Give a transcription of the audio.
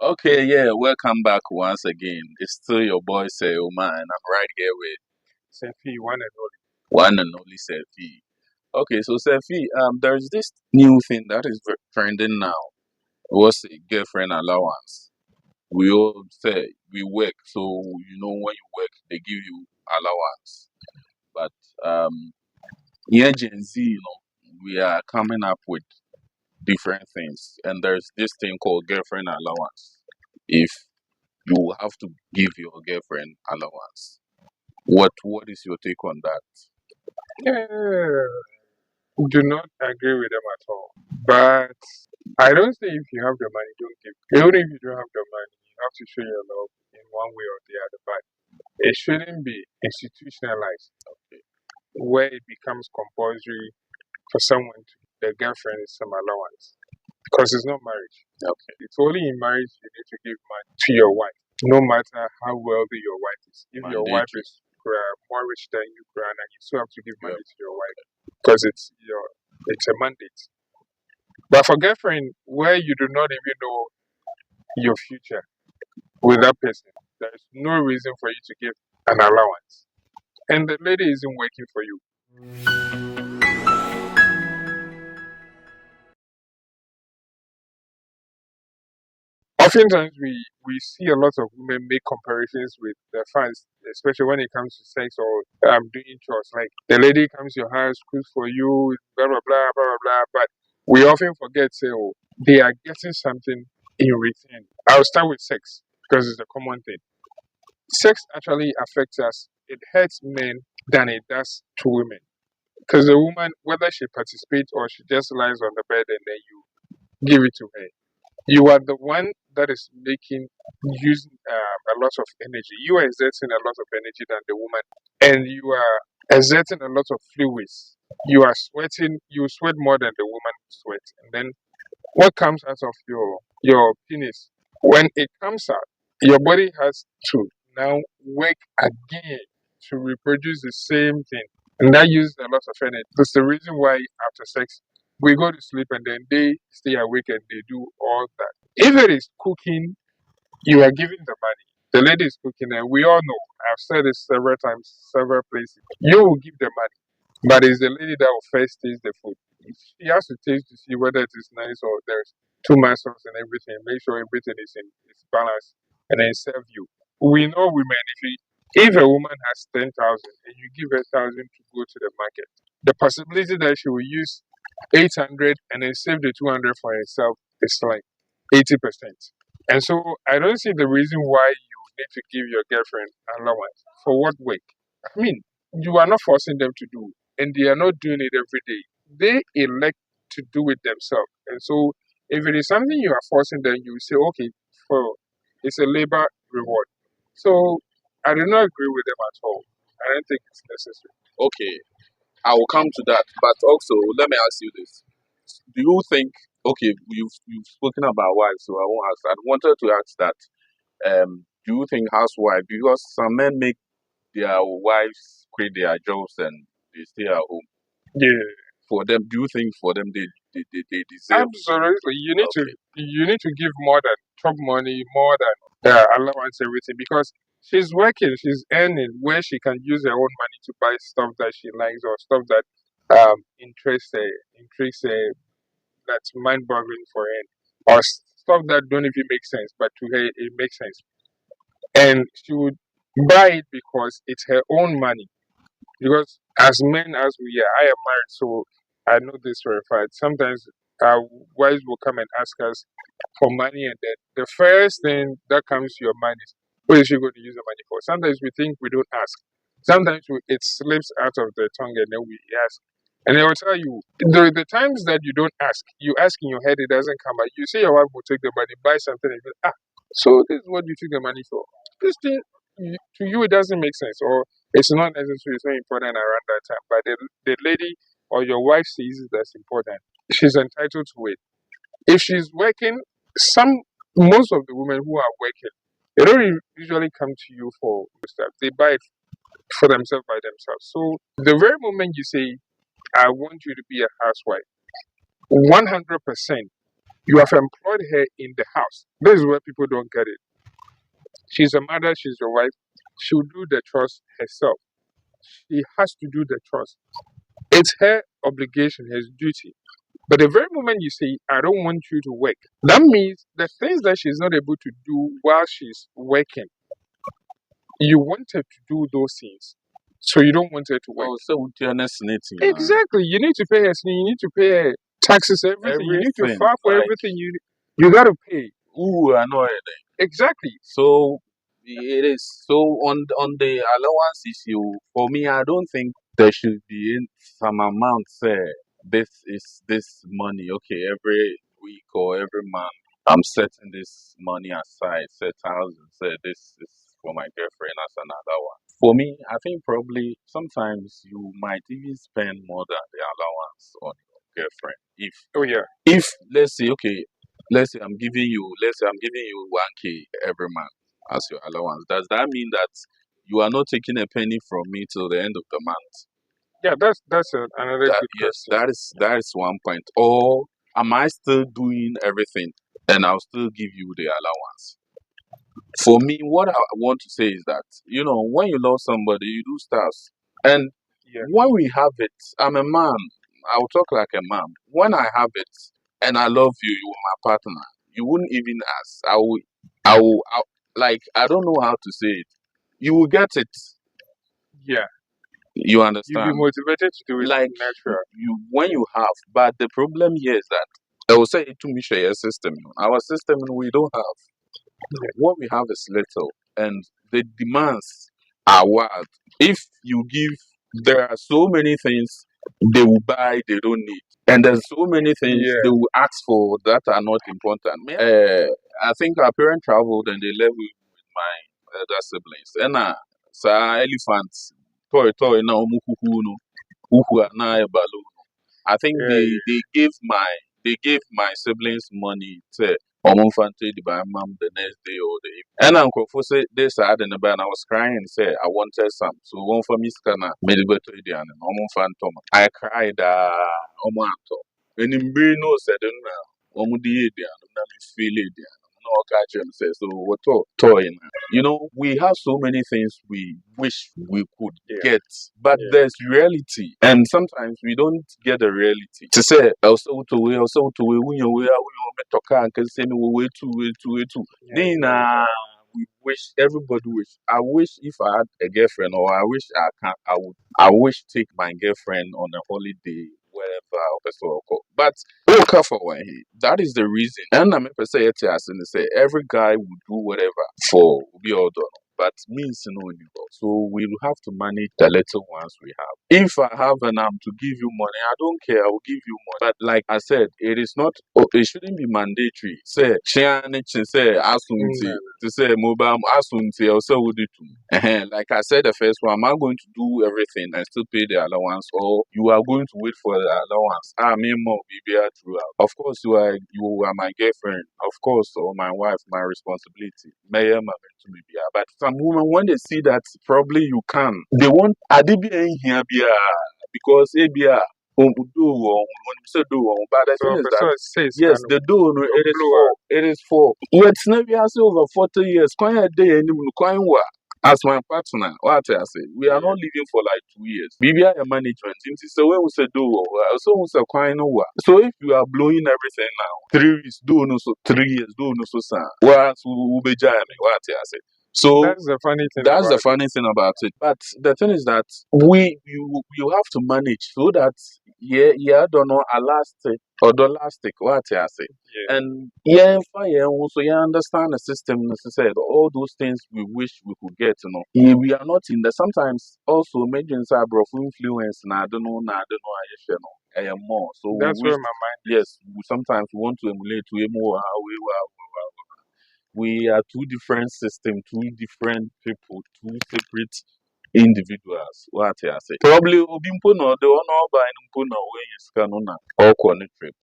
Okay, yeah, welcome back once again. It's still your boy Seoma, and I'm right here with Sefi, one and only. one and only Sefi. Okay, so Sefi, there's this new thing that is trending now. What's a girlfriend allowance? We all say we work, so when you work, they give you allowance. But here Gen Z, we are coming up with different things, and there's this thing called girlfriend allowance. If you have to give your girlfriend allowance. What is your take on that? Yeah, do not agree with them at all. But I don't say if you have the money, don't give. Even if you don't have the money, you have to show your love in one way or the other. But it shouldn't be institutionalized where it becomes compulsory for someone to give their girlfriend some allowance. Because it's not marriage. Okay. It's only in marriage you need to give money to your wife, no matter how wealthy your wife is. If your wife Mandatory. is more rich than you, and you still have to give money Yeah. to your wife because it's a mandate. But for girlfriend, where you do not even know your future with that person, there's no reason for you to give an allowance. And the lady isn't working for you. Oftentimes, we see a lot of women make comparisons with their fans, especially when it comes to sex or doing chores. Like the lady comes to your house, cooks for you, blah blah blah blah blah blah. But we often forget, say, oh, they are getting something in return. I'll start with sex because it's a common thing. Sex actually affects us. It hurts men than it does to women. Because the woman, whether she participates or she just lies on the bed and then you give it to her, you are the one that is making using a lot of energy. You are exerting a lot of energy than the woman, and you are exerting a lot of fluids. You are sweating. You sweat more than the woman sweats, and then what comes out of your penis when it comes out, your body has to now work again to reproduce the same thing, and that uses a lot of energy. That's the reason why after sex we go to sleep and then they stay awake and they do all that. If it is cooking, you are giving the money. The lady is cooking, and we all know. I've said this several times, several places. You will give the money, but it's the lady that will first taste the food. She has to taste to see whether it is nice or there's too much sauce and everything. Make sure everything is balanced, and then serve you. We know women. If a woman has 10,000 and you give her 1,000 to go to the market, the possibility that she will use 800 and then save the 200 for herself is like 80%. And so I don't see the reason why you need to give your girlfriend allowance. For what work? I mean, you are not forcing them to do, and they are not doing it every day. They elect to do it themselves. And so if it is something you are forcing them, you say, okay, for it's a labor reward. So I do not agree with them at all. I don't think it's necessary. Okay, I will come to that. But also, let me ask you this: Do you think? Okay, you've spoken about wives, so I won't ask that. I wanted to ask that. Do you think housewife? Because some men make their wives quit their jobs and they stay at home. Yeah. For them, do you think for them they deserve? Absolutely. Okay. You need to give more than top money, more than allowance everything because she's working, she's earning where she can use her own money to buy stuff that she likes or stuff that interests her that's mind boggling for her or stuff that don't even make sense, but to her it makes sense. And she would buy it because it's her own money. Because as men as we are, I am married, so I know this for a fact. Sometimes our wives will come and ask us for money, and then the first thing that comes to your mind is, what is she going to use the money for? Sometimes we think we don't ask. Sometimes it slips out of the tongue, and then we ask. And they will tell you, the times that you don't ask, you ask in your head, it doesn't come out. You say your wife will take the money, buy something, and you go, so this is what you took the money for. This thing, to you, it doesn't make sense, or it's not necessary, it's not important around that time. But the lady or your wife sees it as important. She's entitled to it. If she's working, some most of the women who are working, they don't usually come to you for stuff. They buy it for themselves by themselves. So the very moment you say, I want you to be a housewife, 100%, You have employed her in the house. This is where people don't get it. She's a mother, she's your wife. She'll do the chores herself. She has to do the chores. It's her obligation, her duty. But the very moment you say, I don't want you to work, that means the things that she's not able to do while she's working, you want her to do those things. So you don't want her to work. Oh, so fascinating. Exactly. You need to pay her, you need to pay her taxes, everything. You need to Everything, file for like- everything. You got to pay. Ooh, I know it. Exactly. So it is. So on the allowance issue, for me, I don't think there should be some amount. Say this is this money. Okay, every week or every month, I'm setting this money aside. Say thousand. Say this is for my girlfriend as another one. For me, I think probably sometimes you might even spend more than the allowance on your girlfriend. Oh yeah. If let's say okay, let's say I'm giving you 1K every month as your allowance. Does that mean that you are not taking a penny from me till the end of the month? Yeah, that's another That good yes, question. that is one point. Or am I still doing everything and I'll still give you the allowance? For me, what I want to say is that when you love somebody, you do stuff, and Yeah. when we have it, I'm a man. I'll talk like a man. When I have it and I love you, you are my partner. You wouldn't even ask. Like I don't know how to say it. You will get it. Yeah. You You'll understand? be motivated to do it Like natural. you when you have, but the problem here is that I will say it to me share your system. Our system we don't have. What we have is little, and the demands are wild. If you give, there are so many things they will buy they don't need, and there's so many things Yeah. they will ask for that are not important. I think our parents traveled and they left with my elder siblings, and elephants, toy na omu kuku no, uhu na ebalo. I think Yeah. they gave my siblings money to Omunfante by mom the next day or the evening. And Uncle for say this I had in the band, I was crying and said I wanted some. So one for me scanner made it to the and Omunfantom. I cried Omanto. And in Brino said Omudi feel it no catch him say so what toy. We have so many things we wish we could get, but Yeah. there's reality, and sometimes we don't get the reality. To say, also to we, we talk and can say, we too. Then, we wish everybody wish. I wish if I had a girlfriend, or I wish I wish take my girlfriend on a holiday wherever or so. But okay for one that is the reason. And I'm say it as in say every guy would do whatever for be all done. But means so we will have to manage the little ones we have. If I have an arm to give you money, I don't care, I will give you money. But like I said, it shouldn't be mandatory. Say say asunti to say mobile asunti also would it too. Like I said the first one, am I going to do everything and still pay the allowance, or you are going to wait for the allowance? Me more be throughout. Of course you are my girlfriend, of course, or my wife, my responsibility. May to be here. But some women when they see that probably you can, they want Adibi here be because ABR when you say do but the So thing is person that says yes, the do it is for it's never over 40 years. Quite a day and quite as my partner, what I say, we are not living for like 2 years. BBI management, so when we say do, so we say quite no. So if you are blowing everything now, 3 weeks do no so 3 years do no so son. What will be jamming? What I say. So that's the funny thing that's the about funny thing about it. But the thing is that you have to manage so that don't know elastic or the elastic what I say. Yeah. And fire also understand the system necessary. All those things we wish we could get, we are not in the sometimes also major cyber of influence and I don't know, I am more. So we That's wish where my mind is. yes, sometimes we want to emulate way more how we are two different systems, two different people, two separate individuals. What I say. Probably Obimpo no the one by Mpo no when is canona or trip.